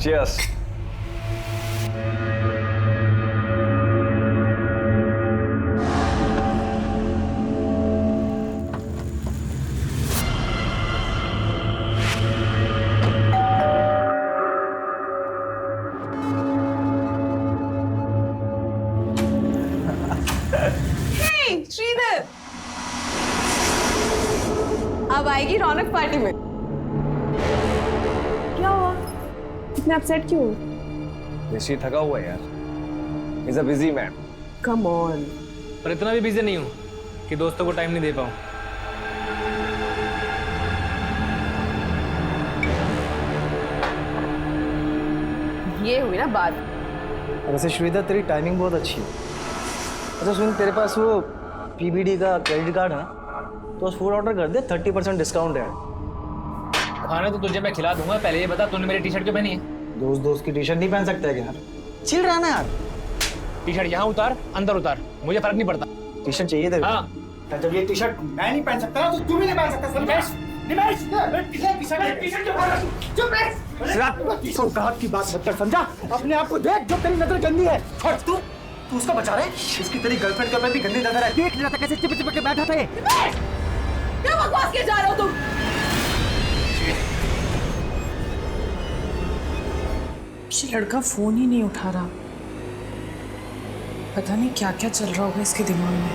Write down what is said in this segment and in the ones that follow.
Cheers. Hey, Shridhar. अब आएगी रौनक party में। क्या हुआ? इतना अपसेट क्यों? ऋषि थका हुआ है यार। He's a busy man. Come on. पर इतना भी बिजी नहीं हूँ कि दोस्तों को टाइम नहीं दे पाऊँ। ये हुई ना बात। वैसे श्रीधर तेरी टाइमिंग बहुत अच्छी है। अच्छा सुन, तेरे पास वो पीबीडी का क्रेडिट कार्ड है ना, तो उस फूड ऑर्डर कर दे, 30% डिस्काउंट है। खाना तो तुझे मैं खिला दूंगा, पहले ये बता तूने मेरी टी शर्ट क्यों पहनी है? दोस्त दोस्त की टी शर्ट नहीं पहन सकते हैं क्या यार? चिल रहा ना यार। टी शर्ट यहाँ उतार, अंदर उतार, मुझे फर्क नहीं पड़ता। टी शर्ट चाहिए तेरे को? हाँ। जब ये टी शर्ट मैं नहीं पहन सकता ना, तो तू भी नहीं पहन सकता। सौगात की बात मत कर, समझा? अपने आप को देख, जो तेरी नजर गंदी है। और तू उसको बचा रहे? इसकी तेरी गर्लफ्रेंड के ऊपर भी गंदी नजर है। देख लिया था कैसे चिपक चिपक के बैठा था ये। क्या बकवास किए जा रहे हो तुम? ये लड़का फोन ही नहीं उठा रहा। पता नहीं क्या क्या चल रहा होगा इसके दिमाग में।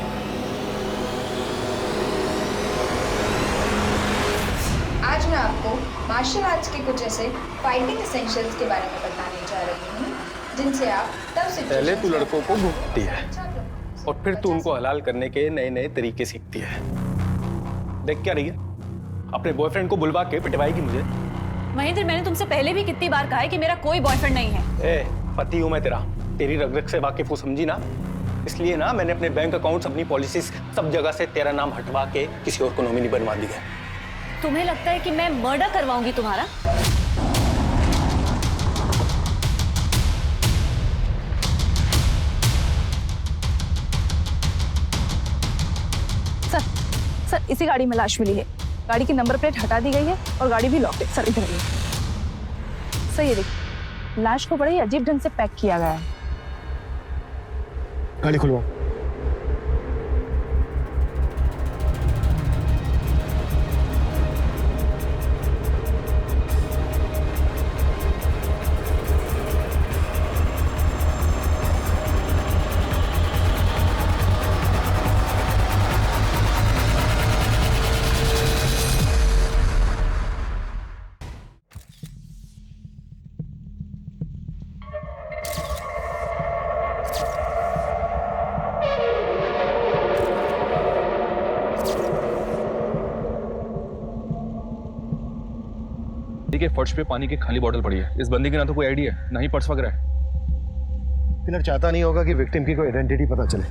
आज मैं आपको मार्शल आर्ट्स के कुछ ऐसे फाइटिंग एसेंशियल्स के बारे में बताने जा रही हूँ जिनसे आप तब से पहले तू लड़कों को घूमती है और फिर तू उनको हलाल करने के नए नए तरीके सीखती है। देख क्या रही है? अपने बॉयफ्रेंड को बुलवा के पिटवाएगी मुझे। महेंद्र, मैंने तुमसे पहले भी कितनी बार कहा है कि मेरा कोई बॉयफ्रेंड नहीं है। ए, पति हूं मैं तेरा, तेरी रग रग से वाकिफ हूं, समझी ना? इसलिए ना मैंने अपने बैंक अकाउंट्स, अपनी पॉलिसीज सब जगह से तेरा नाम हटवा के किसी और को नॉमिनी बनवा दिया। तुम्हें लगता है कि मैं मर्डर करवाऊंगी तुम्हारा? सर, इसी गाड़ी में लाश मिली है। गाड़ी की नंबर प्लेट हटा दी गई है और गाड़ी भी लॉक है। सर इधर आइए। सर ये देखिए, लाश को बड़े ही अजीब ढंग से पैक किया गया है। गाड़ी खुलवाओ। के फर्श पे पानी की खाली बोतल पड़ी है। इस बंदी की ना तो कोई आईडी है, ना ही पर्स वगैरह है। किलर चाहता नहीं होगा कि विक्टिम की कोई आइडेंटिटी पता चले,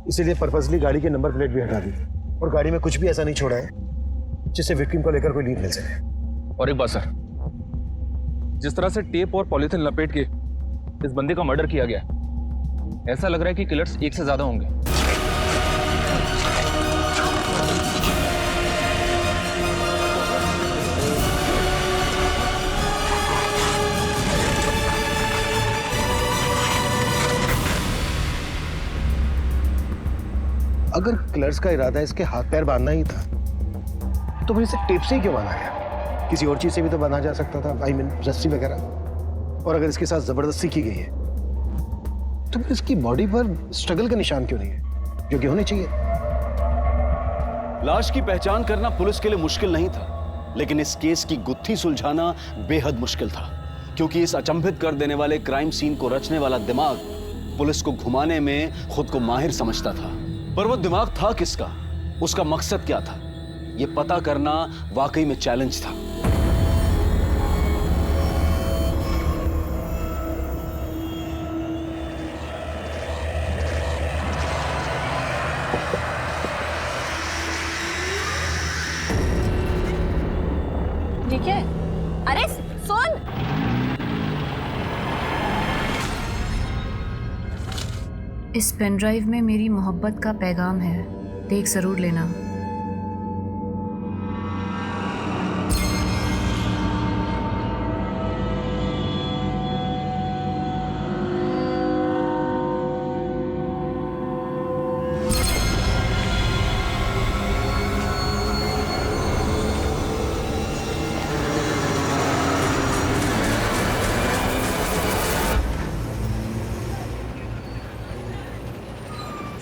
इसीलिए पर्पसली गाड़ी के नंबर प्लेट भी हटा दी और गाड़ी में कुछ भी ऐसा नहीं छोड़ा है जिससे विक्टिम को लेकर कोई लीड मिल सके। और एक बात सर, जिस तरह से टेप और पॉलीथिन लपेट के इस बंदे का मर्डर किया गया, ऐसा लग रहा है कि किलर्स एक से ज्यादा होंगे। अगर किलर्स का इरादा इसके हाथ पैर बांधना ही था तो फिर इसे टेप से ही क्यों बांधा गया? किसी और चीज से भी तो बांधा जा सकता था, आई मीन रस्सी वगैरह। और अगर इसके साथ जबरदस्ती की गई है तो फिर इसकी बॉडी पर स्ट्रगल के निशान क्यों नहीं है, जो कि होने चाहिए। लाश की पहचान करना पुलिस के लिए मुश्किल नहीं था, लेकिन इस केस की गुत्थी सुलझाना बेहद मुश्किल था, क्योंकि इस अचंभित कर देने वाले क्राइम सीन को रचने वाला दिमाग पुलिस को घुमाने में खुद को माहिर समझता था। पर वो दिमाग था किसका, उसका मकसद क्या था, ये पता करना वाकई में चैलेंज था। ठीक है, अरे सुन, इस पेन ड्राइव में मेरी मोहब्बत का पैगाम है, देख जरूर लेना।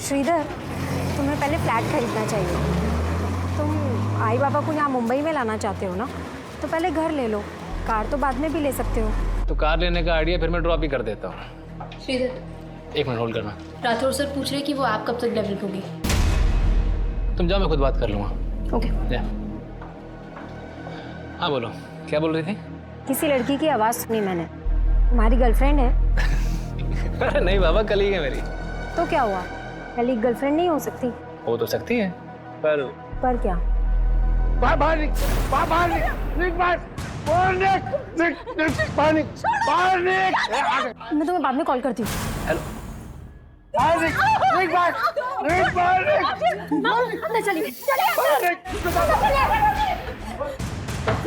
श्रीधर, तुम्हें पहले फ्लैट खरीदना चाहिए। तुम आई बाबा को यहाँ मुंबई में लाना चाहते हो ना, तो पहले घर ले लो, कार तो बाद में भी ले सकते हो। तो कार लेने का आइडिया फिर मैं ड्रॉप ही कर देता हूँ। श्रीधर, 1 मिनट होल्ड करना। राठौर सर पूछ रहे कि वो ऐप कब तक डेवलप होगी। तुम जाओ, मैं खुद बात कर लूँगा। ओके। हाँ बोलो, क्या बोल रही थी? किसी लड़की की आवाज़ सुनी मैंने, तुम्हारी गर्लफ्रेंड है? अरे नहीं बाबा, कलीग है मेरी। तो क्या हुआ, कलीग गर्लफ्रेंड नहीं हो सकती? हो तो सकती है, पर क्या? मैं तुम्हें बाद में कॉल करती हूँ। हेलो। अंदर चलिए।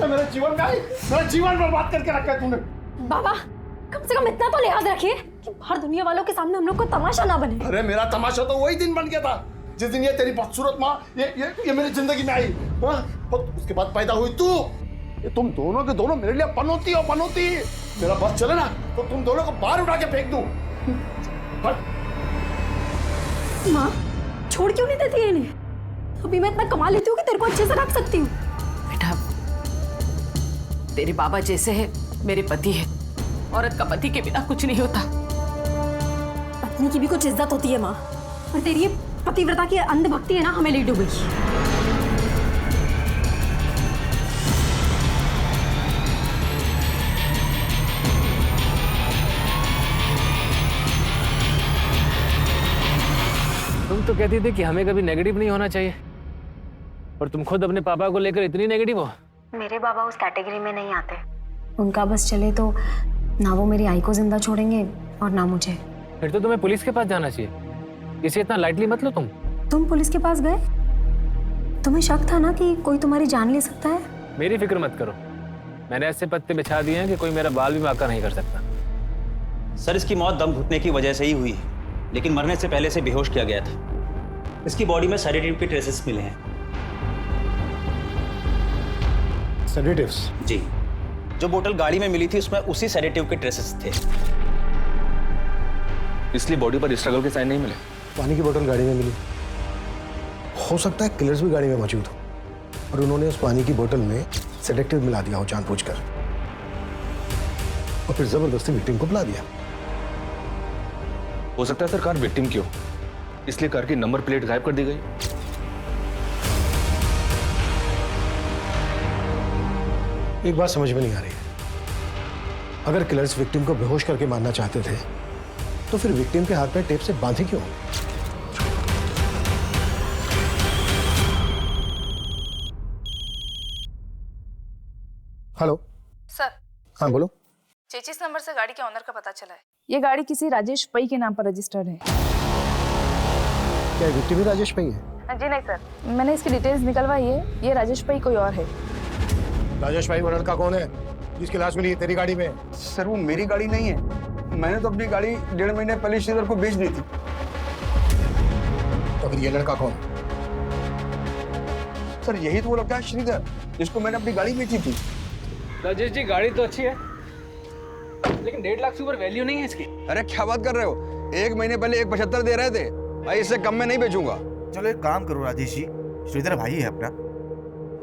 मेरा जीवन बर्बाद करके रखा है तूने। बाबा, कम से कम इतना तो लिहाज रखिए कि बाहर दुनिया वालों के सामने हम लोग को तमाशा ना बने। अरे मेरा तमाशा तो वही दिन बन गया था जिस दिन ये तेरी बदसूरत माँ ये मेरी जिंदगी में आई। हाँ? और उसके बाद पैदा हुई तू। ये तुम दोनों के दोनों मेरे लिए पनौती हो, पनौती। मेरा बस चले ना तो तुम दोनों को बाहर उठा के फेंक दूं। माँ, छोड़ क्यों नहीं देती है इन्हें? अभी मैं इतना कमा लेती हूँ कि तेरे को अच्छे से रख सकती हूँ। बेटा, तेरे बाबा जैसे है मेरे पति है। औरत का पति के बिना कुछ नहीं होता। पत्नी की भी कुछ इज्जत होती है माँ, और तेरी ये पतिव्रता की अंधभक्ति है ना, हमें ले डूबी। तुम तो कहती थी कि हमें कभी नेगेटिव नहीं होना चाहिए, और तुम खुद अपने पापा को लेकर इतनी नेगेटिव हो। मेरे बाबा उस कैटेगरी में नहीं आते। उनका बस चले तो ना वो मेरी आई को जिंदा छोड़ेंगे और ना मुझे। फिर तो तुम्हें पुलिस के पास जाना चाहिए। इसे इतना लाइटली मत लो। तुम पुलिस के पास गए? तुम्हें शक था ना कि कोई तुम्हारी जान ले सकता है? मेरी फिक्र मत करो, मैंने ऐसे पत्ते बिछा दिए हैं कि कोई मेरा बाल भी बांका नहीं कर सकता। सर, इसकी मौत दम घुटने की वजह से ही हुई है, लेकिन मरने से पहले से बेहोश किया गया था। इसकी बॉडी में सेडेटिव के ट्रेसेस मिले हैं। सेडेटिव्स? जी, जो बोतल गाड़ी में मिली थी उसमें उसी सेडेटिव के ट्रेसेस थे। इसलिए बॉडी पर स्ट्रगल के साइन नहीं मिले। पानी की बोतल गाड़ी में मिली, हो सकता है किलर्स भी गाड़ी में मौजूद हो और उन्होंने उस पानी की बोतल में सेडेटिव मिला दिया हो जानबूझकर, और फिर जबरदस्ती विक्टिम को बुला दिया। हो सकता है सर कार विक्टिम की हो, इसलिए कार की नंबर प्लेट गायब कर दी गई। एक बात समझ में नहीं आ रही है, अगर किलर्स विक्टिम को बेहोश करके मारना चाहते थे तो फिर विक्टिम के हाथ पे टेप से बांधे क्यों? Hello sir. हाँ बोलो। 33 नंबर से गाड़ी के ऑनर का पता चला है। ये गाड़ी किसी राजेश पै के नाम पर रजिस्टर्ड है। क्या विक्टिम भी राजेश पै है? जी नहीं सर, मैंने इसकी डिटेल्स निकलवाई है। ये राजेश पै कोई और है। राजेश भाई वो लड़का कौन है जिसकी लाश मिली है तेरी गाड़ी में? सर वो मेरी गाड़ी नहीं है, मैंने तो अपनी गाड़ी 1.5 महीने पहले श्रीधर को बेच दी थी। तो फिर ये लड़का कौन? सर यही तो वो लड़का है श्रीधर जिसको मैंने अपनी गाड़ी बेची थी। राजेश जी, गाड़ी तो अच्छी है लेकिन 1.5 लाख से ऊपर वैल्यू नहीं है इसकी। अरे क्या बात कर रहे हो, 1 महीने पहले 1.75 दे रहे थे भाई, इससे कम में नहीं बेचूंगा। चलो एक काम करो राजेश जी, श्रीधर भाई है अपना,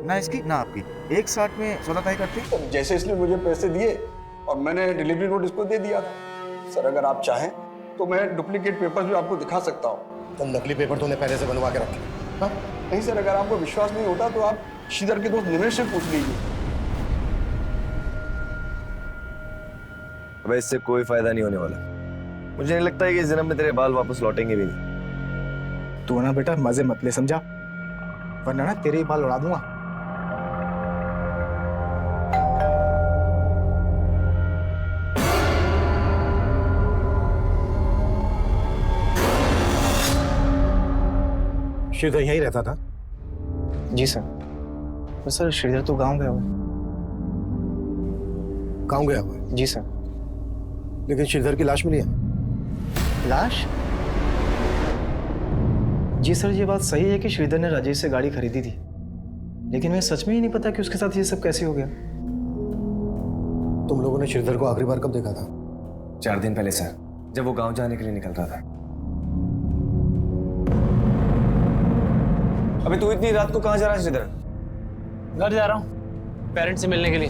ना इसकी ना आपकी, 1.60 में सौदा तय करते। जैसे इसने मुझे पैसे दिए और मैंने डिलीवरी नोट इसको दे दिया था। सर अगर आप चाहें तो मैं डुप्लीकेट पेपर्स भी आपको दिखा सकता हूँ। तुम नकली पेपर तूने पहले से बनवा के रखे? हाँ? नहीं सर, अगर आपको विश्वास नहीं होता तो आप श्रीधर के दोस्त निमेश से पूछ लीजिए। अबे इससे कोई फायदा नहीं होने वाला। मुझे नहीं लगता है कि इस जन्म में तेरे बाल वापस लौटेंगे भी नहीं। तू ना बेटा मजे मत ले, समझा, वरना ना तेरे ही बाल उड़ा दूंगा। श्रीधर यहीं रहता था? जी सर। तो सर श्रीधर तो गांव गया हुआ है। गांव गया हुआ है? जी सर। लेकिन श्रीधर की लाश मिली है। लाश? जी सर, ये बात सही है कि श्रीधर ने राजेश से गाड़ी खरीदी थी, लेकिन मैं सच में ही नहीं पता कि उसके साथ ये सब कैसे हो गया। तुम लोगों ने श्रीधर को आखिरी बार कब देखा था? 4 दिन पहले सर, जब वो गांव जाने के लिए निकल रहा था। अबे तू इतनी रात को कहाँ जा रहा है श्रीधर? घर जा रहा हूँ पेरेंट्स से मिलने के लिए।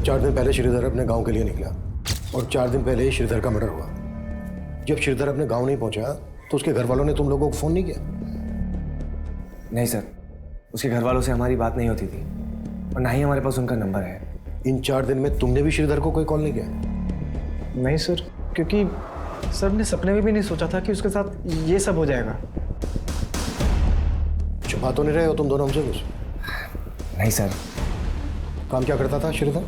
चार दिन पहले श्रीधर अपने गांव के लिए निकला और 4 दिन पहले ही श्रीधर का मर्डर हुआ। जब श्रीधर अपने गांव नहीं पहुंचा तो उसके घर वालों ने तुम लोगों को फोन नहीं किया? नहीं सर, उसके घर वालों से हमारी बात नहीं होती थी और ना ही हमारे पास उनका नंबर है। इन 4 दिन में तुमने भी श्रीधर को कोई कॉल नहीं किया? नहीं सर, क्योंकि सर ने सपने में भी नहीं सोचा था कि उसके साथ ये सब हो जाएगा। छुपा तो नहीं रहे हो तुम दोनों हमसे कुछ? नहीं सर। काम क्या करता था श्रीधर?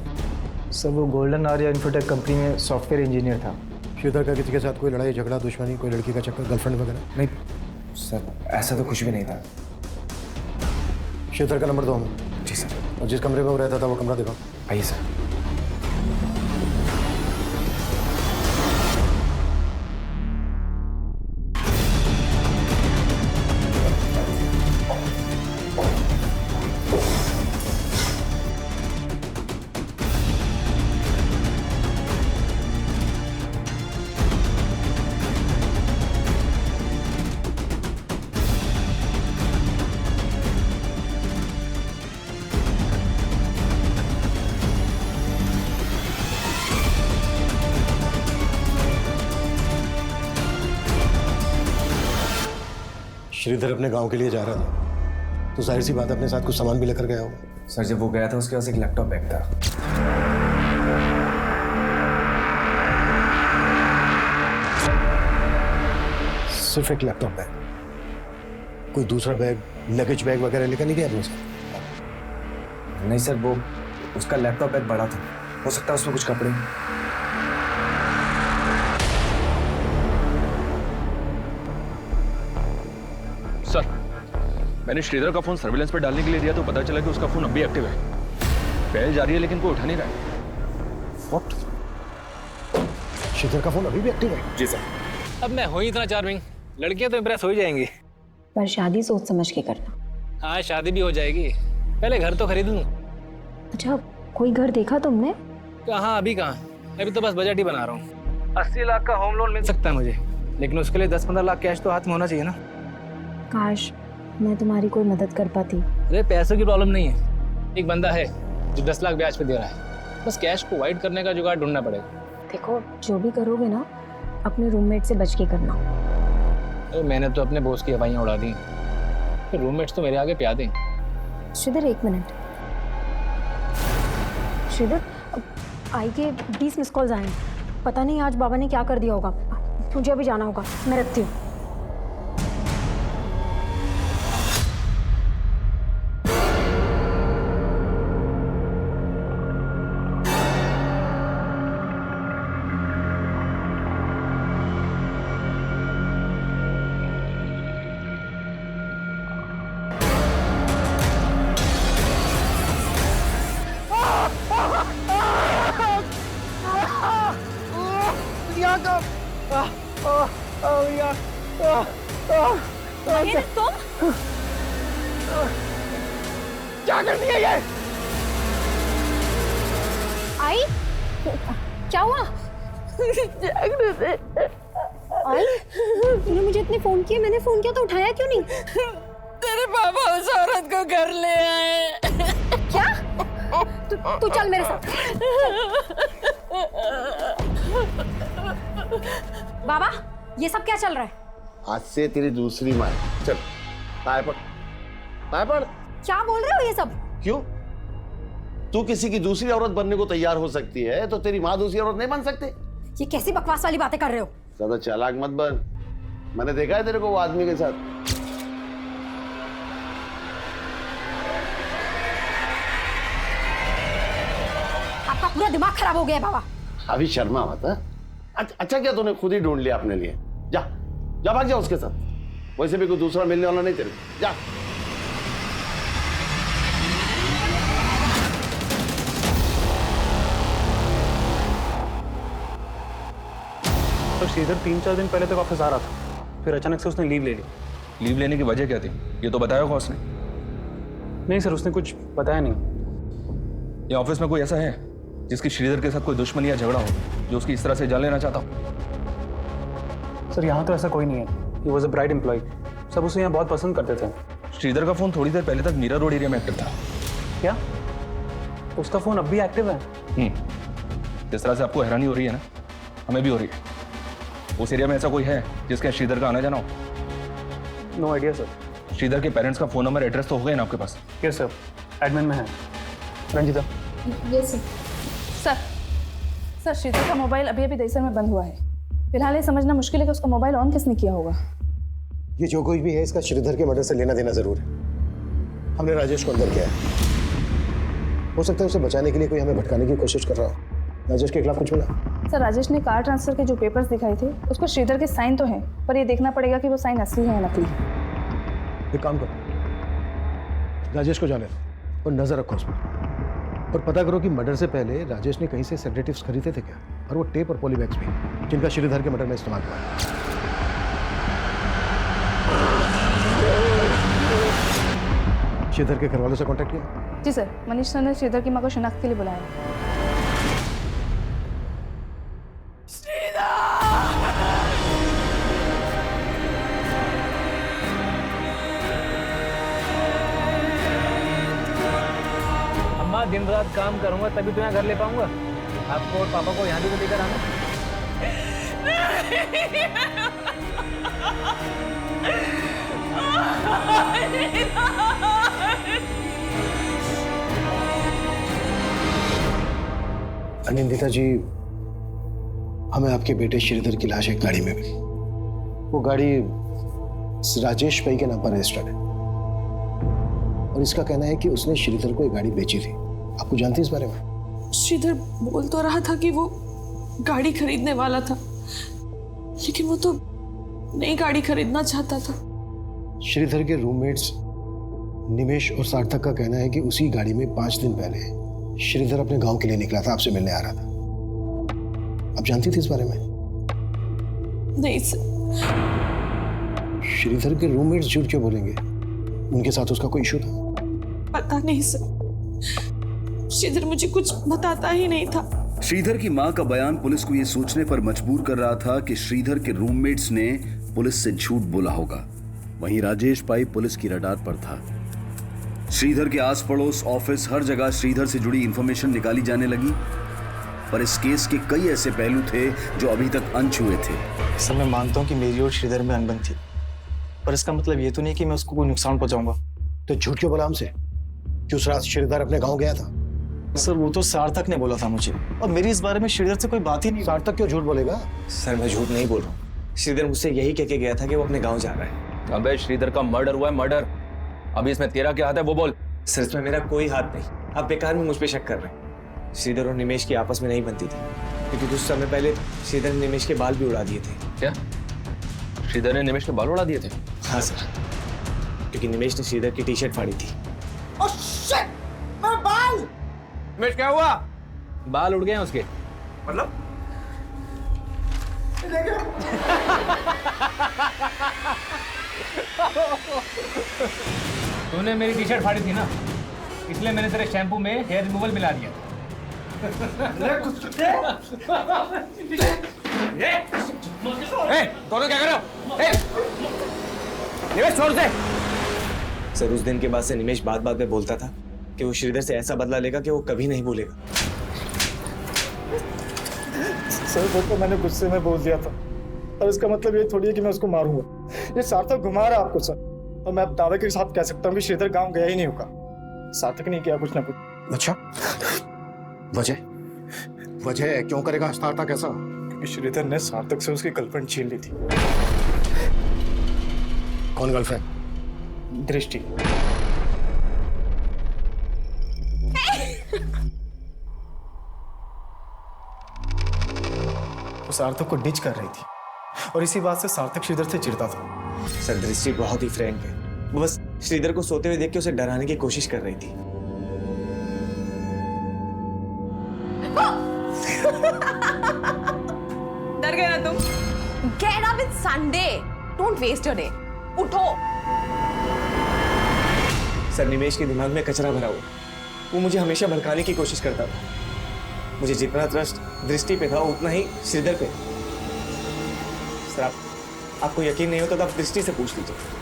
सर वो गोल्डन आर्या इन्फोटेक कंपनी में सॉफ्टवेयर इंजीनियर था। श्रीधर का किसी के साथ कोई लड़ाई झगड़ा दुश्मनी, कोई लड़की का चक्कर, गर्लफ्रेंड वगैरह? नहीं सर, ऐसा तो कुछ भी नहीं था। श्रीधर का नंबर दो हमें। जी सर। और जिस कमरे में वो रहता था वो कमरा दिखाओ। आइए सर। श्रीधर अपने गांव के लिए जा रहा था तो जाहिर सी बात है अपने साथ कुछ सामान भी लेकर गया होगा। सर जब वो गया था उसके पास एक लैपटॉप बैग था। सिर्फ एक लैपटॉप बैग? कोई दूसरा बैग, लगेज बैग वगैरह लेकर नहीं गया अपने साथ? नहीं सर, वो उसका लैपटॉप बैग बड़ा था, हो सकता है उसमें कुछ कपड़े। सर मैंने श्रीधर का फोन सर्विलेंस पर डालने के लिए दिया तो पता चला कि उसका फोन अब भी एक्टिव है। पहल जा रही है लेकिन कोई उठा नहीं रहा है। What? श्रीधर का फोन अभी भी एक्टिव है? जी सर। अब मैं हो ही इतना चार्मिंग, लड़कियां तो इम्प्रेस हो ही जाएंगी। पर शादी सोच समझ के करना। हाँ शादी भी हो जाएगी, पहले घर तो खरीद लूं। अच्छा कोई घर देखा तुमने? कहाँ अभी कहाँ, अभी तो बस बजट ही बना रहा हूँ। 80 लाख का होम लोन मिल सकता है मुझे, लेकिन उसके लिए 10-15 लाख कैश तो हाथ में होना चाहिए ना। काश मैं तुम्हारी कोई मदद कर पाती। अरे पैसों की प्रॉब्लम नहीं है, एक बंदा है जो 10 लाख ब्याज पे दे रहा है, बस कैश को वाइड करने का जुगाड़ ढूंढना पड़ेगा। देखो जो भी करोगे ना अपने रूममेट से बच के करना। अरे मैंने तो अपने बॉस की हवाइयाँ उड़ा दी, फिर रूममेट्स तो मेरे आगे प्या दें। श्रीधर 1 मिनट। श्रीधर आई के 20 मिस कॉल्स आए, पता नहीं आज बाबा ने क्या कर दिया होगा। मुझे अभी जाना होगा, मैं रखती हूँ। महेंद्र तुम क्या कर दिया ये? आई क्या हुआ? आई तूने मुझे इतने फोन किए, मैंने फोन किया तो उठाया क्यों नहीं? तेरे पापा उस औरत को घर ले आए। क्या? तू चल मेरे साथ। बाबा ये सब क्या चल रहा है? आज से तेरी दूसरी माँ है। चल पाए पड़, पाए पड़। क्या बोल रहे हो ये सब? क्यों? तू किसी की दूसरी औरत बनने को तैयार हो सकती है तो तेरी माँ दूसरी औरत नहीं बन सकते? ये कैसी बकवास वाली बातें कर रहे हो? ज्यादा चालाक मत बन, मैंने देखा है तेरे को वो आदमी के साथ। आपका पूरा दिमाग खराब हो गया है बाबा। अभी शर्मा मत। अच्छा क्या तूने खुद ही ढूंढ लिया अपने लिए? जा जा भाग जा उसके साथ, वैसे भी कोई दूसरा मिलने वाला नहीं तेरे को। जा। तो श्रीधर 3-4 दिन पहले तक ऑफिस आ रहा था, फिर अचानक से उसने लीव ले ली। लीव लेने की वजह क्या थी, ये तो बताया होगा उसने। नहीं सर, उसने कुछ बताया नहीं। ये ऑफिस में कोई ऐसा है जिसकी श्रीधर के साथ कोई दुश्मनी या झगड़ा हो, जो उसकी इस तरह से जान लेना चाहता हो? सर यहाँ तो ऐसा कोई नहीं है। He was a bright employee, सब उसे यहाँ बहुत पसंद करते थे। श्रीधर का फोन थोड़ी देर पहले तक मीरा रोड एरिया में एक्टिव था। क्या उसका फोन अब भी एक्टिव है? जिस तरह से आपको हैरानी हो रही है ना, हमें भी हो रही है। उस एरिया में ऐसा कोई है जिसके श्रीधर का आना जाना हो? No idea sir. श्रीधर के पेरेंट्स का फोन नंबर, एड्रेस तो हो गए ना आपके पास? यस सर, एडमिन में है। Ranjita. Yes sir. Sir Sridhar का मोबाइल अभी अभी दहीसर में बंद हुआ है। फिलहाल ये समझना मुश्किल है कि उसका मोबाइल ऑन किसने किया होगा। ये जो कोई भी है, इसका श्रीधर के मर्डर से लेना देना जरूर है। हमने राजेश को अंदर किया है। हो सकता है उसे बचाने के लिए कोई हमें भटकाने की कोशिश कर रहा हो। राजेश के खिलाफ कुछ मिला? सर राजेश ने कार ट्रांसफर के जो पेपर्स दिखाए थे, उसको श्रीधर के साइन तो हैं, पर ये देखना पड़ेगा कि वो साइन असली है या नकली। एक काम करो, राजेश को जाने दो और नजर रखो उस पर, और पता करो कि मर्डर से पहले राजेश ने कहीं से सेडेटिव्स खरीदे थे क्या, और वो टेप और पॉलीबैग्स भी, जिनका श्रीधर के मर्डर में इस्तेमाल हुआ है। श्रीधर के घर वालों से कांटेक्ट किया? जी सर, मनीष सर ने श्रीधर की मां को शिनाख्त के लिए बुलाया। अम्मा दिन रात काम करूंगा तभी तो यहाँ घर ले पाऊंगा। आपको और पापा को यहाँ भी तो लेकर आना। अनिंदिता जी, हमें आपके बेटे श्रीधर की लाश एक गाड़ी में मिली। वो गाड़ी राजेश पई के नाम पर रजिस्टर्ड है, और इसका कहना है कि उसने श्रीधर को एक गाड़ी बेची थी। आपको जानती है इस बारे में? श्रीधर बोल तो रहा था कि वो गाड़ी खरीदने वाला था, लेकिन वो तो नई गाड़ी खरीदना चाहता था। श्रीधर के रूममेट्स निमेश और सार्थक का कहना है कि उसी गाड़ी में 5 दिन पहले श्रीधर अपने गांव के लिए निकला था, आपसे मिलने आ रहा था। आप जानती थी इस बारे में? नहीं सर। श्रीधर के रूममेट्स झूठ क्यों बोलेंगे? उनके साथ उसका कोई इशू था? पता नहीं सर, श्रीधर मुझे कुछ बताता ही नहीं था। श्रीधर की मां का बयान पुलिस को यह सोचने पर मजबूर कर रहा था कि श्रीधर के रूममेट्स ने पुलिस से झूठ बोला होगा। वहीं राजेश पाई पुलिस की रडार पर था। श्रीधर के आस पड़ोस, ऑफिस, हर जगह श्रीधर से जुड़ी इंफॉर्मेशन निकाली जाने लगी, पर इस केस के कई ऐसे पहलू थे जो अभी तक अनछुए थे। सर मैं मानता हूँ कि मेरी और श्रीधर में अनबन थी, पर इसका मतलब ये तो नहीं कि मैं उसको कोई नुकसान पहुंचाऊंगा। तो झूठ क्यों बोला हमसे कि उस रात श्रीधर अपने गांव गया था? सर वो तो सार्थक ने बोला था मुझे, और मेरी इस बारे में श्रीधर से कोई बात ही नहीं। सार्थक क्यों झूठ बोलेगा? सर मैं झूठ नहीं बोल रहा हूँ। श्रीधर मुझसे यही कह के गया था कि वो अपने गांव जा रहा है। अबे श्रीधर का मर्डर हुआ है, मर्डर। अभी इसमें तेरा क्या हाथ है वो बोल। सर इसमें मेरा कोई हाथ नहीं, आप बेकार में मुझ पे शक कर रहे हैं। श्रीधर और निमेश की आपस में नहीं बनती थी, क्योंकि कुछ समय पहले श्रीधर ने निमेश के बाल भी उड़ा दिए थे। क्या श्रीधर ने निमेश के बाल उड़ा दिए थे? हाँ सर, क्योंकि निमेश ने श्रीधर की टी शर्ट फाड़ी थी। बाल निमेश क्या हुआ? बाल उड़ गए हैं उसके। मतलब तूने मेरी टी शर्ट फाड़ी थी ना, इसलिए मैंने तेरे शैम्पू में हेयर रिमूवल मिला दिया। दोनों क्या कर रहे हो? निमेश छोड़ दे। सर उस दिन के बाद से निमेश बात बात पे बोलता था कि वो श्रीधर से ऐसा बदला लेगा कि वो कभी नहीं भूलेगा। सर वो तो मैंने गुस्से में बोल दिया था, और इसका मतलब ये थोड़ी है कि मैं उसको मारूंगा। ये सार्थक घुमा रहा है आपको सर, और मैं अब दावे के साथ कह सकता हूँ कि श्रीधर गांव गया ही नहीं होगा। सार्थक नहीं किया कुछ ना कुछ। अच्छा, वजह क्यों करेगा सार्थक ऐसा? क्योंकि श्रीधर ने सार्थक से उसकी गर्लफ्रेंड छीन ली थी। कौन गर्लफ्रेंड? दृष्टि। वो सार्थक को डिच कर रही थी, और इसी बात से सार्थक श्रीधर से चिढ़ता था। सर दृष्टि बहुत ही फ्रैंक है, वो बस श्रीधर को सोते हुए देख के उसे डराने की कोशिश कर रही थी। डर गए ना तुम? Get up, it's Sunday. Don't waste your day. उठो। सर निमेश के दिमाग में कचरा भरा हुआ, वो मुझे हमेशा भड़काने की कोशिश करता था। मुझे जितना ट्रस्ट दृष्टि पे था उतना ही श्रीधर पे। सर आपको यकीन नहीं होता तो आप दृष्टि से पूछ लीजिए।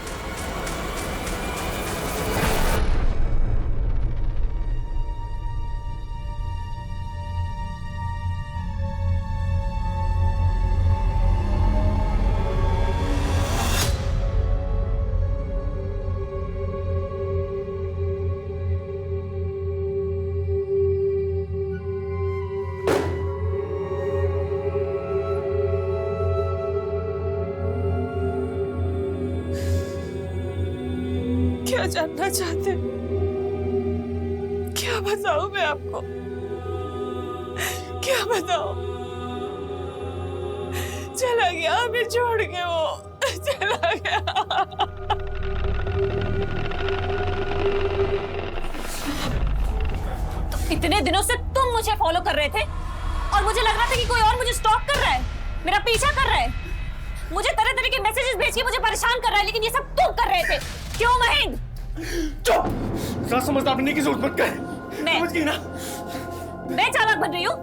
क्या जानना चाहते? क्या बताऊं मैं आपको? क्या बताऊं? चला गया हमें छोड़ के, वो चला गया। तो इतने दिनों से तुम मुझे फॉलो कर रहे थे और मुझे लग रहा था कि कोई और मुझे स्टॉक कर रहा है, मेरा पीछा कर रहा है, मुझे तरह तरह के मैसेजेस भेज के मुझे परेशान कर रहा है, लेकिन ये सब तुम कर रहे थे। क्यों महेंद्र? चुप! क्या समझदार बनने की जरूरत मत कर। समझ गई ना? मैं चालाक बन रही हूँ?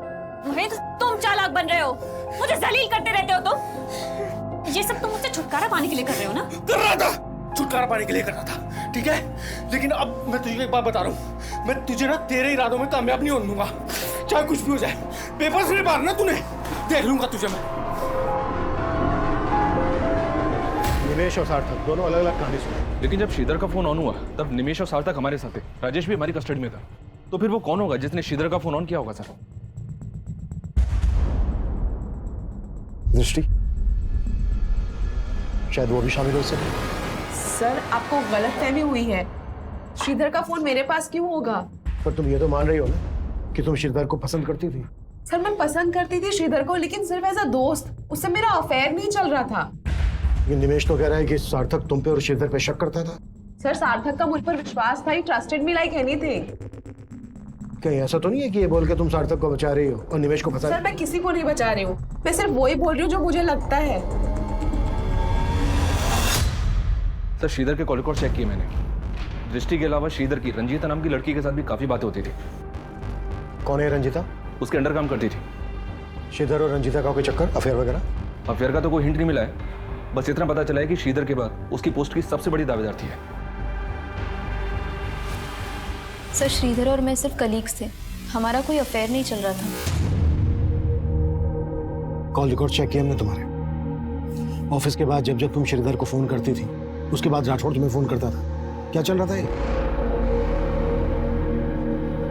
महेंद्र तुम चालाक बन रहे हो, मुझे जलील करते रहते हो तुम। ये सब तुम मुझसे छुटकारा पाने के लिए कर रहे हो ना? कर रहा था, छुटकारा पाने के लिए कर रहा था, ठीक है? लेकिन अब मैं तुझे एक बात बता रहा हूँ, मैं तुझे ना तेरे इरादों में कामयाब नहीं होने दूंगा, चाहे कुछ भी हो जाए। पेपर्स में मारना तूने, देख लूंगा तुझे मैं। निमेश और सार्थक दोनों अलग अलग कहानी सुनाई। लेकिन जब श्रीधर का फोन ऑन हुआ तब निमेश और सार्थक हमारे साथ थे, राजेश भी हमारी कस्टडी में था। तो फिर वो कौन होगा जिसने श्रीधर का फोन ऑन किया होगा? सर दृष्टि, शायद वो भी शामिल हो सके। सर आपको गलतफहमी हुई है, श्रीधर का फोन मेरे पास क्यों होगा? पर तुम ये तो मान रही हो ना कि तुम श्रीधर को पसंद करती थी। सर मैं पसंद करती थी श्रीधर को, लेकिन सिर्फ एज अ दोस्त, उससे मेरा अफेयर नहीं चल रहा था। ये निमेश तो कह रहा है कि सार्थक तुम पे और श्रीधर पे शक करता था। सर सार्थक का मुझ पर विश्वास था, ही ट्रस्टेड मी लाइक एनीथिंग। कहीं ऐसा तो नहीं है कि ये बोल के तुम सार्थक को बचा रही हो और निमेश को फंसा? सर मैं किसी को नहीं बचा रही हूँ, मैं सिर्फ वही बोल रही हूँ जो मुझे लगता है। सर श्रीधर के कॉल रिकॉर्ड चेक किए मैंने। दृष्टि के अलावा श्रीधर की रंजीता नाम की लड़की के साथ भी काफी बातें होती थी। कौन है रंजीता? उसके अंडर काम करती थी। श्रीधर और रंजीता का कोई चक्कर, अफेयर वगैरह? अफेयर का तो कोई हिंट नहीं मिला है, बस इतना पता चला है कि श्रीधर के बाद उसकी पोस्ट की सबसे बड़ी दावेदार थी। सर श्रीधर और मैं सिर्फ कलीग्स थे, हमारा कोई अफेयर नहीं चल रहा था। कॉल रिकॉर्ड चेक किया हमने तुम्हारे। ऑफिस के बाद जब जब तुम श्रीधर को फोन करती थी, उसके बाद राठौड़ तुम्हें फोन करता था। क्या चल रहा था ये?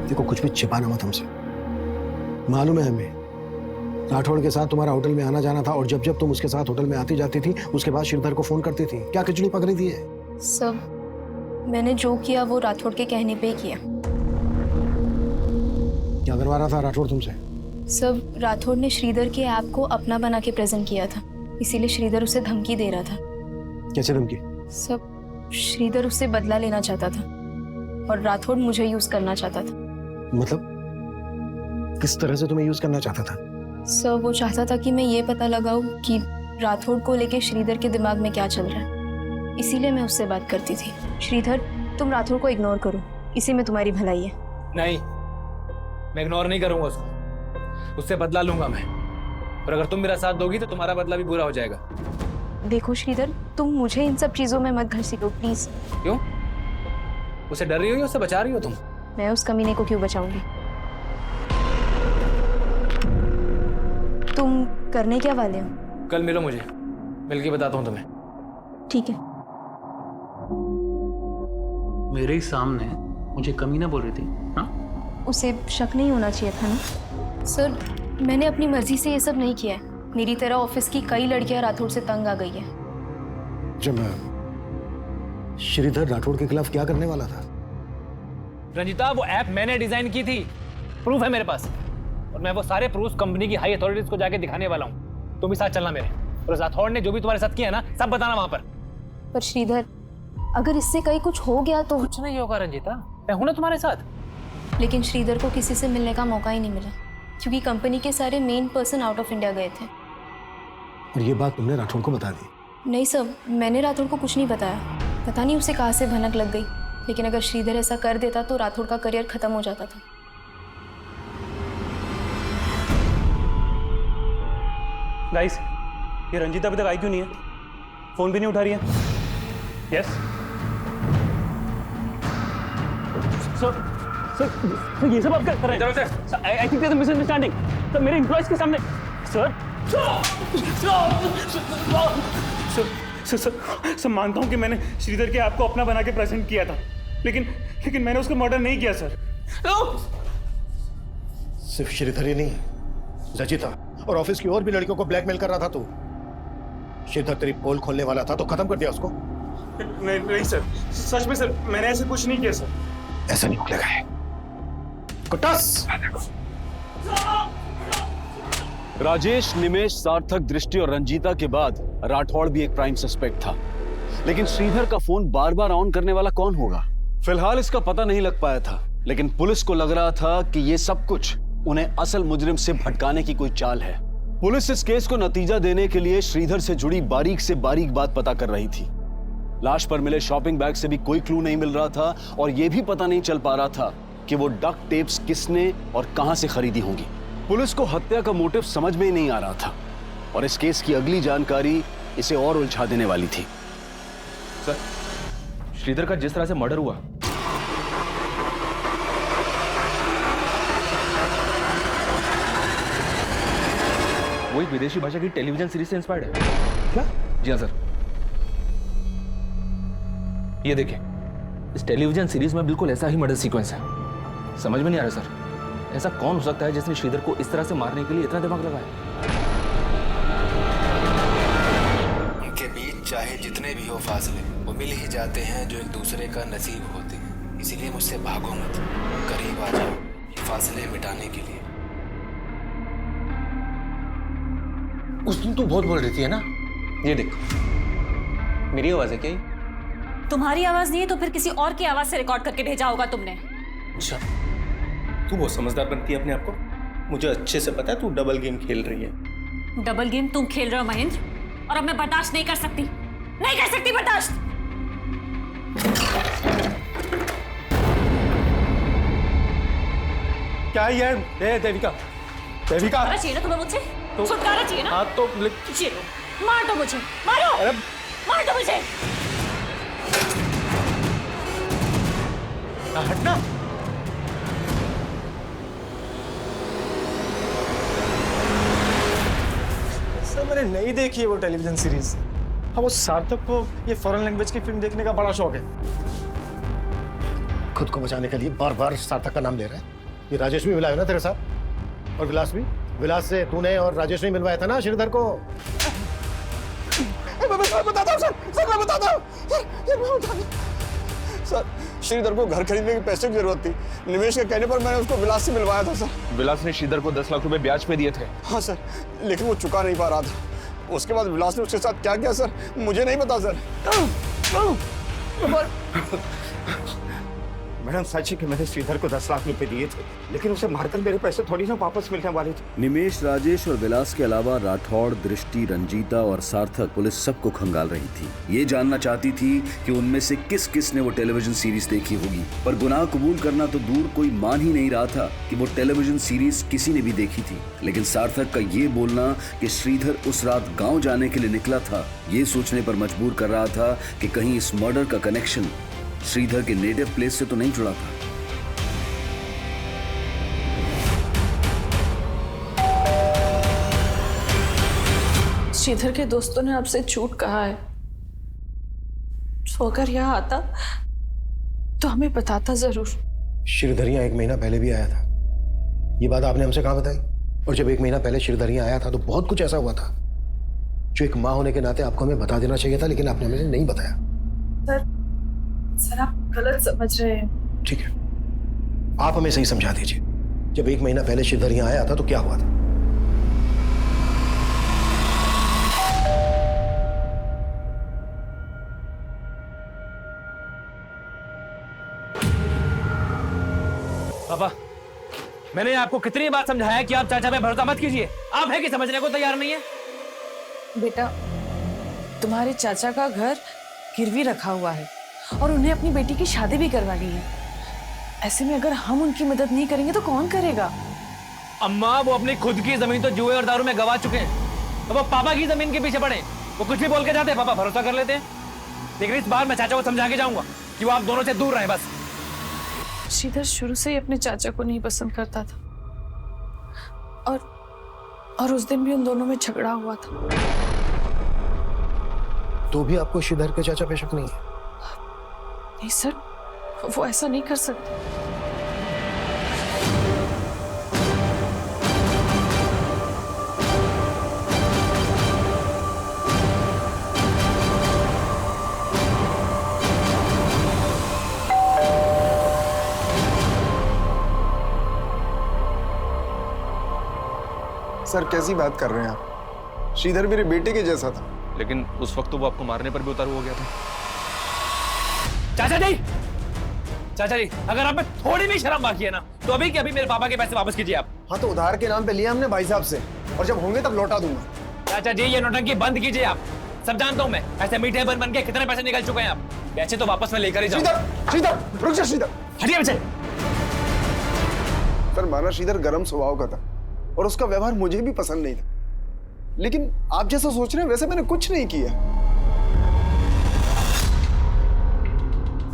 देखो कुछ भी छिपाना मत हमसे, मालूम है हमें। राठौड़ के साथ तुम्हारा होटल में आना जाना था और जब जब तुम उसके साथ होटल में आती जाती थी उसके बाद श्रीधर को फोन करती थी। क्या खिचड़ी पक रही थी ये? सब मैंने जो किया वो राठौड़ के कहने पे ही किया। क्या करवा रहा था राठौड़ तुमसे? सब राठौड़ ने श्रीधर के ऐप को अपना बना के प्रेजेंट किया था, इसीलिए श्रीधर उसे धमकी दे रहा था। कैसे धमकी? सब श्रीधर उससे बदला लेना चाहता था और राठौड़ मुझे यूज करना चाहता था। मतलब किस तरह से तुम्हें यूज करना चाहता था? सर वो चाहता था कि मैं ये पता लगाऊं कि राठौड़ को लेके श्रीधर के दिमाग में क्या चल रहा है, इसीलिए मैं उससे बात करती थी। श्रीधर तुम राठौड़ को इग्नोर करो, इसी में तुम्हारी भलाई है। नहीं, मैं इग्नोर नहीं करूंगा उसको, उससे बदला लूंगा मैं। और अगर तुम मेरा साथ दोगी तो तुम्हारा बदला भी बुरा हो जाएगा। देखो श्रीधर, तुम मुझे इन सब चीजों में मत घसीटो प्लीज। क्यों? उसे डर रही हो या उससे बचा रही हो तुम? मैं उस कमीने को क्यों बचाऊंगी? तुम करने क्या वाले हो? कल मिलो मुझे, मिलके बताता हूँ तुम्हें। ठीक है। मेरे ही सामने मुझे कमीना बोल रही थी? हाँ? उसे शक नहीं होना चाहिए था ना? सर मैंने अपनी मर्जी से ये सब नहीं किया है, मेरी तरह ऑफिस की कई लड़कियां राठौड़ से तंग आ गई है। जब श्रीधर राठौड़ के खिलाफ क्या करने वाला था? रंजीता वो ऐप मैंने डिजाइन की थी, प्रूफ है मेरे पास, और मैं वो सारे प्रूफ कंपनी की हाई अथॉरिटीज को जाके दिखाने वाला हूँ। तुम भी साथ चलना मेरे, और राठौड़ ने जो भी तुम्हारे साथ किया ना सब बताना वहां पर। पर श्रीधर अगर इससे कहीं कुछ हो गया तो? कुछ नहीं होगा रंजीता, मैं हूं ना तुम्हारे साथ। लेकिन श्रीधर को किसी से मिलने का मौका ही नहीं मिला क्योंकि कंपनी के सारे main person out of India गए थे। और ये बात तुमने राठौड़ को बता दी? नहीं सर, मैंने राठौड़ को कुछ नहीं बताया। पता नहीं उसे कहाँ से भनक लग गई, लेकिन अगर श्रीधर ऐसा कर देता तो राठौड़ का करियर खत्म हो जाता था। गाइस, ये रंजीता अभी तक आई क्यों नहीं है? फोन भी नहीं उठा रही है। यस सर, ये सब आप कर रहे हैं? I think there is misunderstanding. Sir, मेरे एम्प्लॉयज के सामने सर सर मानता हूं कि मैंने श्रीधर के आपको अपना बना के प्रेजेंट किया था, लेकिन मैंने उसको मर्डर नहीं किया सर। सिर्फ श्रीधर ही नहीं, रचिता और ऑफिस की और भी लड़कियों को ब्लैकमेल कर रहा था तू। श्रीधर तेरी पोल खोलने वाला था तो खत्म कर दिया उसको। नहीं सर, सच में सर, मैंने ऐसे कुछ नहीं किया सर। ऐसा नहीं निकलेगा है कुटास। राजेश, निमेश, सार्थक, दृष्टि और रंजीता के बाद राठौड़ भी एक प्राइम सस्पेक्ट था, लेकिन श्रीधर का फोन बार बार ऑन करने वाला कौन होगा? फिलहाल इसका पता नहीं लग पाया था, लेकिन पुलिस को लग रहा था कि ये सब कुछ उन्हें असल मुजरिम से भटकाने की कोई चाल है। पुलिस इस केस को नतीजा देने के लिए श्रीधर से जुड़ी बारीक से बारीक बात पता कर रही थी। लाश पर मिले शॉपिंग बैग से भी कोई क्लू नहीं मिल रहा था और यह भी पता नहीं चल पा रहा था कि वो डक टेप्स किसने और कहां से खरीदी होंगी। पुलिस को हत्या का मोटिव समझ में ही नहीं आ रहा था और इस केस की अगली जानकारी इसे और उलझा देने वाली थी। सर, श्रीधर का जिस तरह से मर्डर हुआ, वो एक विदेशी भाषा की टेलीविजन सीरीज से इंस्पायर्ड है। क्या? जी हाँ सर। ये देखिए, इस टेलीविजन सीरीज में बिल्कुल ऐसा ही मर्डर सीक्वेंस है। समझ में नहीं आ रहा सर, ऐसा कौन हो सकता है जिसने श्रीधर को इस तरह से मारने के लिए इतना दिमाग लगाया? उनके बीच चाहे जितने भी हो फासले, वो मिल ही जाते हैं जो एक दूसरे का नसीब होते हैं। इसीलिए मुझसे भागो मत, करीब आ जाओ ये फासले मिटाने के लिए। उस दिन तू बहुत बोल रही थी है ना? ये देख, मेरी आवाज है क्या ये? तुम्हारी आवाज नहीं है तो फिर किसी और की आवाज से रिकॉर्ड करके भेजा होगा तुमने। अच्छा, तू बहुत समझदार बनती है अपने आप को। मुझे अच्छे से पता है तू डबल गेम खेल रही है। डबल गेम तुम खेल रहे हो महेंद्र, और अब मैं बर्दाश्त नहीं कर सकती, नहीं कर सकती बर्दाश्त। क्या यार? देविका, छुटकारा चाहिए ना तुम्हें मुझसे? छुटकारा चाहिए ना? हाँ तो मार दो मुझे, मारो, मार दो मुझे। हटना। सर, मैंने नहीं देखी है वो टेलीविजन सीरीज। हाँ, वो सार्थक को ये फॉरेन लैंग्वेज की फिल्म देखने का बड़ा शौक है। खुद को बचाने के लिए बार बार सार्थक का नाम ले रहा है। ये राजेश भी मिला है ना तेरे साथ, और विलास भी। विलास से तूने और राजेश ने मिलवाया था ना श्रीधर को। मैं बताता हूँ सर, मैं बताता हूँ सर। श्रीधर को घर खरीदने के पैसे की जरूरत थी। निमेश के कहने पर मैंने उसको विलास से मिलवाया था सर। विलास ने श्रीधर को 10 लाख रुपए ब्याज पे दिए थे। हाँ सर, लेकिन वो चुका नहीं पा रहा था। उसके बाद विलास ने उसके साथ क्या किया सर, मुझे नहीं पता सर। मैडम, सच है कि मैंने श्रीधर को 10 लाख रुपए दिए थे, लेकिन उसे मारकर मेरे पैसे थोड़ी ना वापस मिलने वाले थे। निमेश, राजेश और विलास के अलावा राठौड़, दृष्टि, रंजीता और सार्थक पुलिस सबको खंगाल रही थी। ये जानना चाहती थी कि उनमें से किस किस ने वो टेलीविजन सीरीज देखी होगी, पर गुनाह कबूल करना तो दूर, कोई मान ही नहीं रहा था कि वो टेलीविजन सीरीज किसी ने भी देखी थी। लेकिन सार्थक का ये बोलना कि श्रीधर उस रात गाँव जाने के लिए निकला था, ये सोचने पर मजबूर कर रहा था कि कहीं इस मर्डर का कनेक्शन श्रीधर के नेटिव प्लेस से तो नहीं जुड़ा था। श्रीधर के दोस्तों ने आपसे झूठ कहा है, तो अगर यहाँ आता तो हमें बताता जरूर। श्रीधर यहाँ 1 महीना पहले भी आया था। ये बात आपने हमसे कहाँ बताई? और जब 1 महीना पहले श्रीधर यहाँ आया था तो बहुत कुछ ऐसा हुआ था जो एक माँ होने के नाते आपको हमें बता देना चाहिए था, लेकिन आपने हमें नहीं बताया। सर, आप गलत समझ रहे हैं। ठीक है, आप हमें सही समझा दीजिए। जब 1 महीना पहले श्रीधर यहाँ आया था तो क्या हुआ था? पापा, मैंने आपको कितनी बार समझाया कि आप चाचा पे भरोसा मत कीजिए। आप है कि समझने को तैयार नहीं है? बेटा, तुम्हारे चाचा का घर गिरवी रखा हुआ है और उन्हें अपनी बेटी की शादी भी करवानी है। ऐसे में अगर हम उनकी मदद नहीं करेंगे तो कौन करेगा? अम्मा, वो अपनी खुद की जमीन तो जुए और दारू में गवा चुके हैं, तो वो पापा की जमीन के पीछे पड़े। वो कुछ भी बोल के जाते हैं, पापा भरोसा कर लेते हैं। लेकिन इस बार मैं चाचा को समझा के जाऊंगा कि वो आप दोनों से दूर रहें बस। श्रीधर शुरू से ही अपने चाचा को नहीं पसंद करता था और उस दिन भी उन दोनों में झगड़ा हुआ था। तो भी आपको श्रीधर के चाचा पे शक नहीं है? नहीं सर, वो ऐसा नहीं कर सकते। सर कैसी बात कर रहे हैं आप? श्रीधर मेरे बेटे के जैसा था। लेकिन उस वक्त तो वो आपको मारने पर भी उतारू हो गया था। चाचा जी, चाचा जी, अगर आप में थोड़ी भी शर्म बाकी है ना, तो अभी के अभी मेरे पापा के पैसे वापस कीजिए आप। हाँ तो उधार के नाम पे लिया हमने भाई साहब से, और जब होंगे तब लौटा दूंगा। चाचा जी, ये नौटंकी बंद कीजिए आप। सब जानता हूँ मैं, ऐसे मीठे बन के कितने पैसे निकल चुके हैं आप। पैसे तो वापस मैं लेकर ही जाऊंगा। श्रीधर रुक जा, श्रीधर हटिए बच्चे। सर माना श्रीधर गर्म स्वभाव का था और उसका व्यवहार मुझे भी पसंद नहीं था, लेकिन आप जैसा सोच रहे हैं वैसे मैंने कुछ नहीं किया।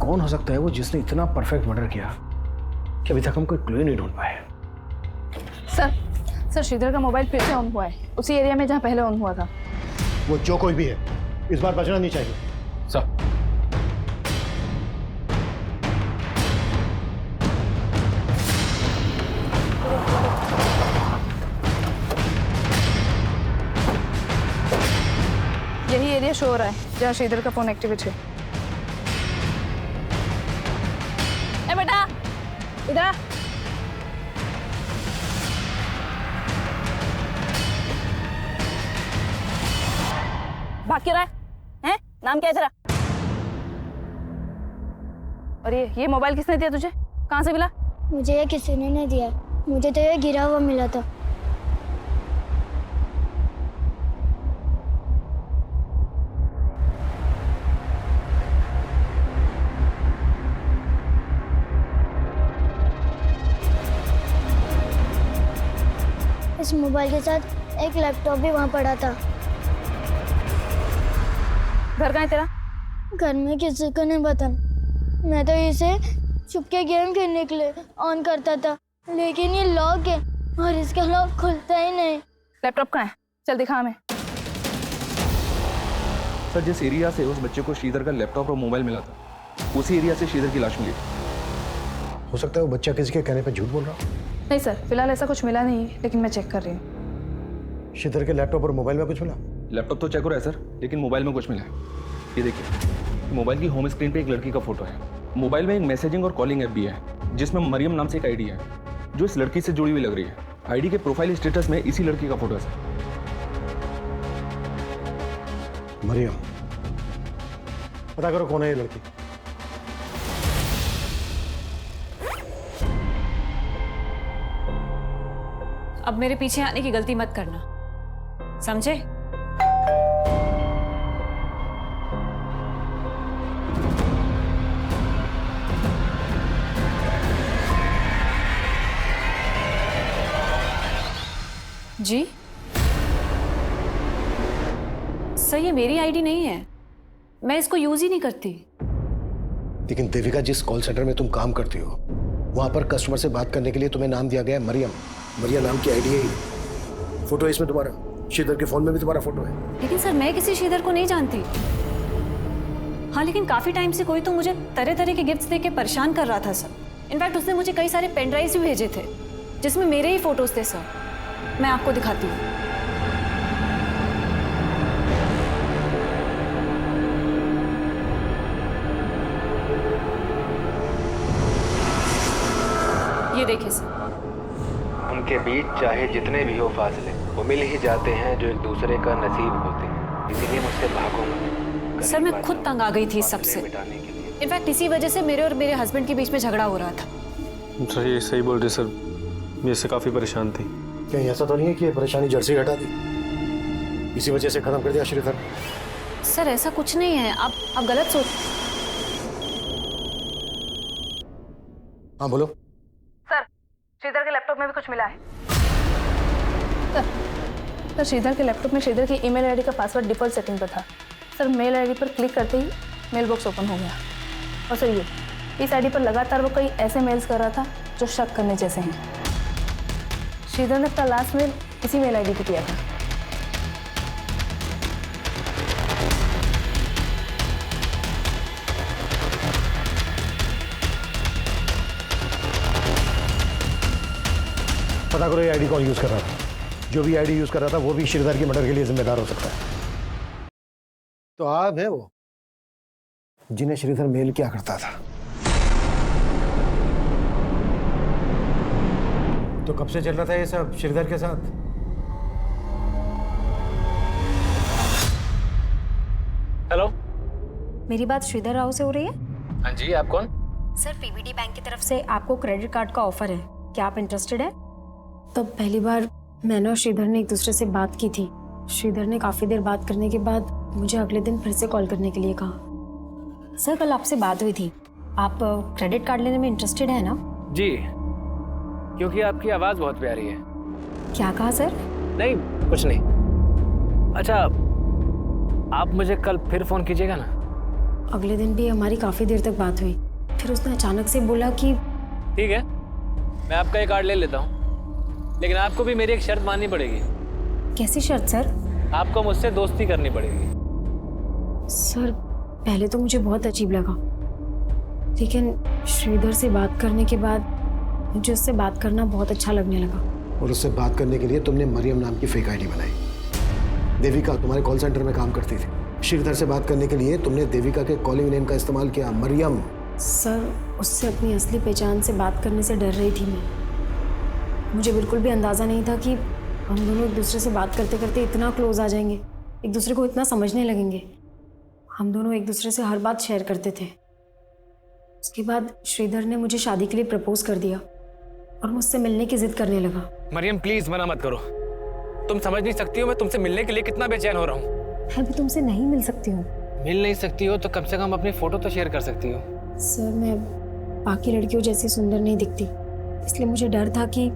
कौन हो सकता है वो जिसने इतना परफेक्ट मर्डर किया कि अभी तक हम कोई क्लू नहीं ढूंढ पाए? सर श्रीधर का मोबाइल फिर से ऑन हुआ है, उसी एरिया में जहाँ पहले ऑन हुआ था। वो जो कोई भी है इस बार बचना नहीं चाहिए। सर यही एरिया शो हो रहा है जहाँ श्रीधर का फोन एक्टिवेट है। ए बेटा इधर आ। भाग क्यों रहा है? नाम क्या है तेरा? और ये मोबाइल किसने दिया तुझे? कहाँ से मिला? मुझे ये किसी ने नहीं दिया, मुझे तो ये गिरा हुआ मिला था। इस मोबाइल के साथ एक लैपटॉप भी वहाँ पड़ा था। घर कहाँ है तेरा? घर में किसी को नहीं पता। मैं तो इसे चुपके गेम खेलने के लिए ऑन करता था, लेकिन ये लॉक है और इसका लॉक खुलता ही नहीं। लैपटॉप कहाँ है? चल दिखा हमें। सर, जिस एरिया से उस बच्चे को श्रीधर का लैपटॉप और मोबाइल मिला था, उसी एरिया से श्रीधर की लाश मिली। हो सकता है वो बच्चा किसी के कहने पे झूठ बोल रहा हो। नहीं सर, फिलहाल ऐसा कुछ मिला नहीं, लेकिन मैं चेक कर रही हूँ। श्रीधर के लैपटॉप और मोबाइल में कुछ मिला? लैपटॉप तो चेक हो रहा है सर, लेकिन मोबाइल में कुछ मिला है। ये देखिए, मोबाइल की होम स्क्रीन पे एक लड़की का फोटो है। मोबाइल में एक मैसेजिंग और कॉलिंग ऐप भी है, जिसमें मरियम नाम से एक आईडी है, जो इस लड़की से जुड़ी हुई लग रही है। आईडी के प्रोफाइल स्टेटस में इसी लड़की का फोटो है सर। मरियम, पता करो कौन है ये लड़की। अब मेरे पीछे आने की गलती मत करना, समझे? जी सर, ये मेरी आईडी नहीं है, मैं इसको यूज ही नहीं करती। लेकिन देविका, जिस कॉल सेंटर में तुम काम करती हो वहां पर कस्टमर से बात करने के लिए तुम्हें नाम दिया गया है मरियम। मरियम नाम की आईडी है। फोटो है इसमें तुम्हारा, श्रीधर के फोन में भी तुम्हारा फोटो है। लेकिन सर, मैं किसी श्रीधर को नहीं जानती। हाँ, लेकिन काफी टाइम से कोई तो मुझे तरह तरह के गिफ्ट्स देके परेशान कर रहा था सर। इनफैक्ट उसने मुझे कई सारे पेन ड्राइव्स भी भेजे थे जिसमें मेरे ही फोटोज थे सर। मैं आपको दिखाती हूँ। ये देखिए सर। उनके बीच चाहे जितने भी हो फासले, वो मिल ही जाते हैं जो एक दूसरे का नसीब होते हैं। इसीलिए मुझसे भागो मत। सर, मैं खुद तंग आ गई थी इस सबसे। इनफैक्ट इसी वजह से मेरे और मेरे हस्बैंड के बीच में झगड़ा हो रहा था। सर ये सही बोल रहे सर, मैं इससे काफी परेशान थी। कहीं ऐसा तो नहीं है कि ये परेशानी जड़ से हटा दी, इसी वजह से खत्म कर दिया श्रीधर? सर ऐसा कुछ नहीं है, आप गलत सोच। हाँ बोलो। सर श्रीधर के लैपटॉप में भी कुछ मिला है। सर श्रीधर के लैपटॉप में श्रीधर की ईमेल आईडी का पासवर्ड डिफॉल्ट सेटिंग पर था। सर मेल आईडी पर क्लिक करते ही मेल बॉक्स ओपन हो गया। और सर ये इस आईडी पर लगातार वो कई ऐसे मेल्स कर रहा था जो शक करने जैसे हैं। श्रीधर ने अपना लास्ट मेल इसी मेल आईडी पे किया था। पता करो ये आईडी कौन यूज कर रहा था। जो भी आईडी यूज कर रहा था वो भी श्रीधर के मर्डर के लिए जिम्मेदार हो सकता है। तो आप है वो जिन्हें श्रीधर मेल किया करता था। तो कब से चल रहा था ये सब श्रीधर के साथ? हेलो, मेरी बात श्रीधर राव से हो रही है? हाँ जी, आप कौन? सर पीवीडी बैंक की तरफ से आपको क्रेडिट कार्ड का ऑफर है, क्या आप इंटरेस्टेड है? तब पहली बार मैंने और श्रीधर ने एक दूसरे से बात की थी। श्रीधर ने काफी देर बात करने के बाद मुझे अगले दिन फिर से कॉल करने के लिए कहा। सर कल आपसे बात हुई थी, आप क्रेडिट कार्ड लेने में इंटरेस्टेड है ना? जी, क्योंकि आपकी आवाज बहुत प्यारी है। क्या कहा सर? नहीं कुछ नहीं। अच्छा, आप मुझे कल फिर फोन कीजिएगा ना। अगले दिन भी हमारी काफी देर तक बात हुई, फिर उसने अचानक से बोला कि ठीक है, मैं आपका एक कार्ड ले लेता हूँ, लेकिन आपको भी मेरी एक शर्त माननी पड़ेगी। कैसी शर्त सर? आपको मुझसे दोस्ती करनी पड़ेगी। सर पहले तो मुझे बहुत अजीब लगा, लेकिन श्रीधर से बात करने के बाद मुझे उससे बात करना बहुत अच्छा लगने लगा। और उससे बात करने के लिए तुमने मरियम नाम की फेक आईडी बनाई। देविका तुम्हारे कॉल सेंटर में काम करती थी। श्रीधर से बात करने के लिए तुमने देविका के कॉलिंग नेम का इस्तेमाल किया, मरियम। सर उससे अपनी असली पहचान से बात करने से डर रही थी मैं। मुझे बिल्कुल भी अंदाज़ा नहीं था कि हम दोनों एक दूसरे से बात करते करते इतना क्लोज आ जाएंगे, एक दूसरे को इतना समझने लगेंगे। हम दोनों एक दूसरे से हर बात शेयर करते थे। उसके बाद श्रीधर ने मुझे शादी के लिए प्रपोज कर दिया और मुझसे मिलने की जिद करने लगा। मरियम प्लीज मना मत करो, तुम समझ नहीं सकती हो मैं तुमसे मिलने के लिए कितना बेचैन हो रहा हूँ। मैं भी तुमसे नहीं मिल सकती हूँ। मिल नहीं सकती हो तो कम से कम अपनी फोटो तो शेयर कर सकती हो। सर मैं बाकी लड़कियों जैसी सुंदर नहीं दिखती, इसलिए मुझे डर था कि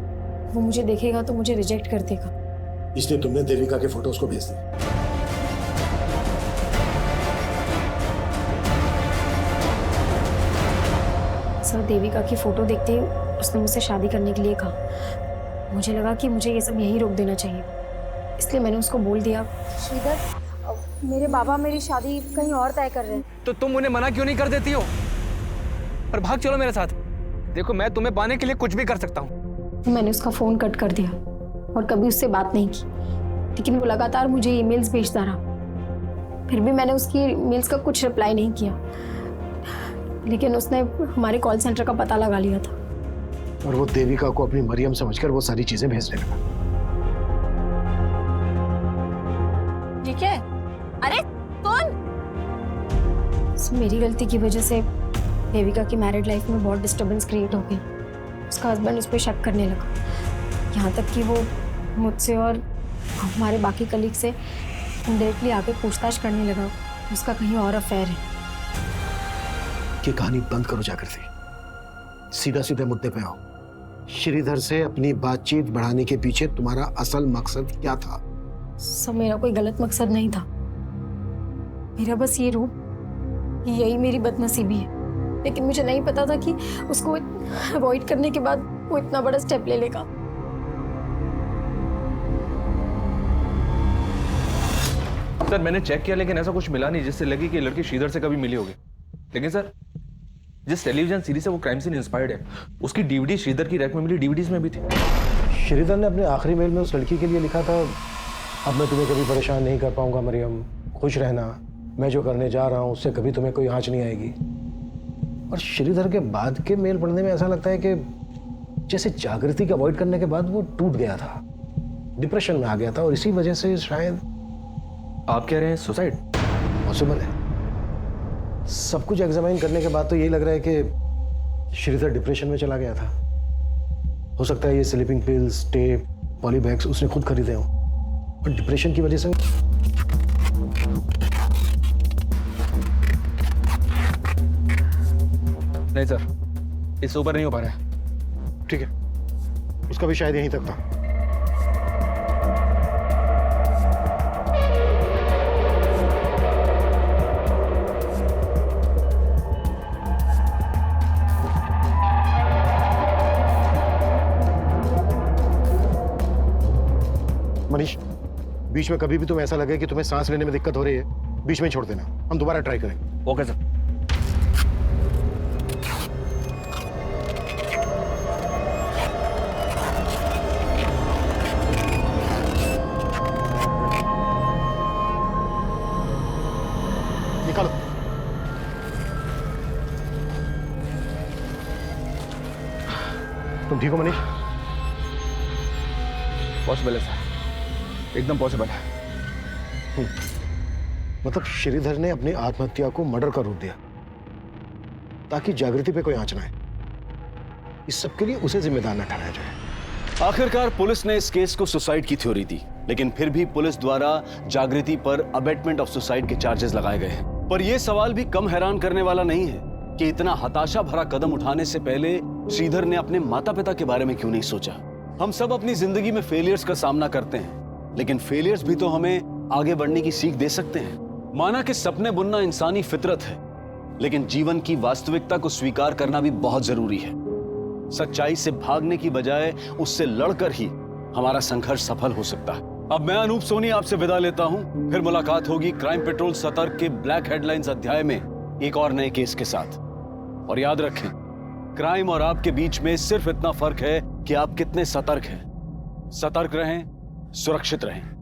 वो मुझे देखेगा तो मुझे रिजेक्ट कर देगा। इसलिए तुमने देविका के फोटो उसको भेज दिए। सर देविका की फोटो देखते ही उसने मुझसे शादी करने के लिए कहा। मुझे लगा कि मुझे ये सब यहीं रोक देना चाहिए, इसलिए मैंने उसको बोल दिया, श्रीधर मेरे बाबा मेरी शादी कहीं और तय कर रहे हैं। तो तुम उन्हें मना क्यों नहीं कर देती हो और भाग चलो मेरे साथ। देखो मैं तुम्हें पाने के लिए कुछ भी कर सकता हूँ। मैंने उसका फोन कट कर दिया और कभी उससे बात नहीं की, लेकिन वो लगातार मुझे ईमेल्स भेजता रहा। फिर भी मैंने उसकी ईमेल्स का कुछ रिप्लाई नहीं किया, लेकिन उसने हमारे कॉल सेंटर का पता लगा लिया था और वो देविका को अपनी मरियम समझकर वो सारी चीजें भेजने लगा। ठीक है। अरे कौन? मेरी गलती की वजह से देविका की मैरिड लाइफ में बहुत डिस्टर्बेंस क्रिएट हो गई। उसका हस्बैंड उस पर शक करने लगा, यहाँ तक कि वो मुझसे और हमारे बाकी कलीग से डायरेक्टली आके पूछताछ करने लगा उसका कहीं और अफेयर है। ये कहानी बंद करो जाकर से, सीधा सीधे मुद्दे पे आओ। श्रीधर से अपनी बातचीत बढ़ाने के पीछे तुम्हारा असल मकसद क्या था? सब मेरा कोई गलत मकसद नहीं था, मेरा बस ये रूप यही मेरी बदनसीबी है, लेकिन मुझे नहीं पता था कि उसको अवॉइड करने के बाद वो इतना बड़ा स्टेप ले लेगा। सर मैंने चेक किया लेकिन ऐसा कुछ मिला नहीं जिससे लगे कि लड़की श्रीधर से कभी मिली होगी। लेकिन सर जिस टेलीविजन सीरीज से वो क्राइम सीन इंस्पायर्ड है उसकी डीवीडी श्रीधर की रैक में मिली डीवीडीज में भी थी। श्रीधर ने अपने आखिरी मेल में उस लड़की के लिए लिखा था, अब मैं तुम्हें कभी परेशान नहीं कर पाऊंगा मरियम, खुश रहना, मैं जो करने जा रहा हूं उससे कभी तुम्हें कोई आंच नहीं आएगी। और श्रीधर के बाद के मेल पढ़ने में ऐसा लगता है कि जैसे जागृति को अवॉइड करने के बाद वो टूट गया था, डिप्रेशन में आ गया था और इसी वजह से शायद। आप कह रहे हैं सुसाइड? पॉसिबल है। सब कुछ एग्जामाइन करने के बाद तो यही लग रहा है कि श्रीधर डिप्रेशन में चला गया था। हो सकता है ये स्लीपिंग पिल्स, टेप, पॉलीबैग्स उसने खुद खरीदे हों और डिप्रेशन की वजह से नहीं सर, इससे ऊपर नहीं हो पा रहा है। ठीक है, उसका भी शायद यहीं तक था। मनीष, बीच में कभी भी तुम्हें ऐसा लगे कि तुम्हें सांस लेने में दिक्कत हो रही है, बीच में छोड़ देना, हम दोबारा ट्राई करेंगे। Okay sir. निकालो। तुम ठीक हो मनीष? पॉसिबल है सर, एकदम पॉसिबल है। मतलब श्रीधर ने अपनी आत्महत्या को मर्डर का रूप दिया ताकि जागृति पे कोई आंच ना आए। इस सब के लिए उसे जिम्मेदार न ठहराया जाए। आखिरकार पुलिस ने इस केस को सुसाइड की थ्योरी दी, लेकिन फिर भी पुलिस द्वारा जागृति पर अबेटमेंट ऑफ सुसाइड के चार्जेस लगाए गए हैं। पर यह सवाल भी कम हैरान करने वाला नहीं है कि इतना हताशा भरा कदम उठाने से पहले श्रीधर ने अपने माता पिता के बारे में क्यों नहीं सोचा। हम सब अपनी जिंदगी में फेलियर्स का सामना करते हैं, लेकिन फेलियर्स भी तो हमें आगे बढ़ने की सीख दे सकते हैं। माना कि सपने बुनना इंसानी फितरत है, लेकिन जीवन की वास्तविकता को स्वीकार करना भी बहुत जरूरी है। सच्चाई से भागने की बजाय उससे लड़कर ही हमारा संघर्ष सफल हो सकता है। अब मैं अनूप सोनी आपसे विदा लेता हूं। फिर मुलाकात होगी क्राइम पेट्रोल सतर्क के ब्लैक हेडलाइंस अध्याय में एक और नए केस के साथ। और याद रखें, क्राइम और आपके बीच में सिर्फ इतना फर्क है कि आप कितने सतर्क हैं। सतर्क रहें, सुरक्षित रहें।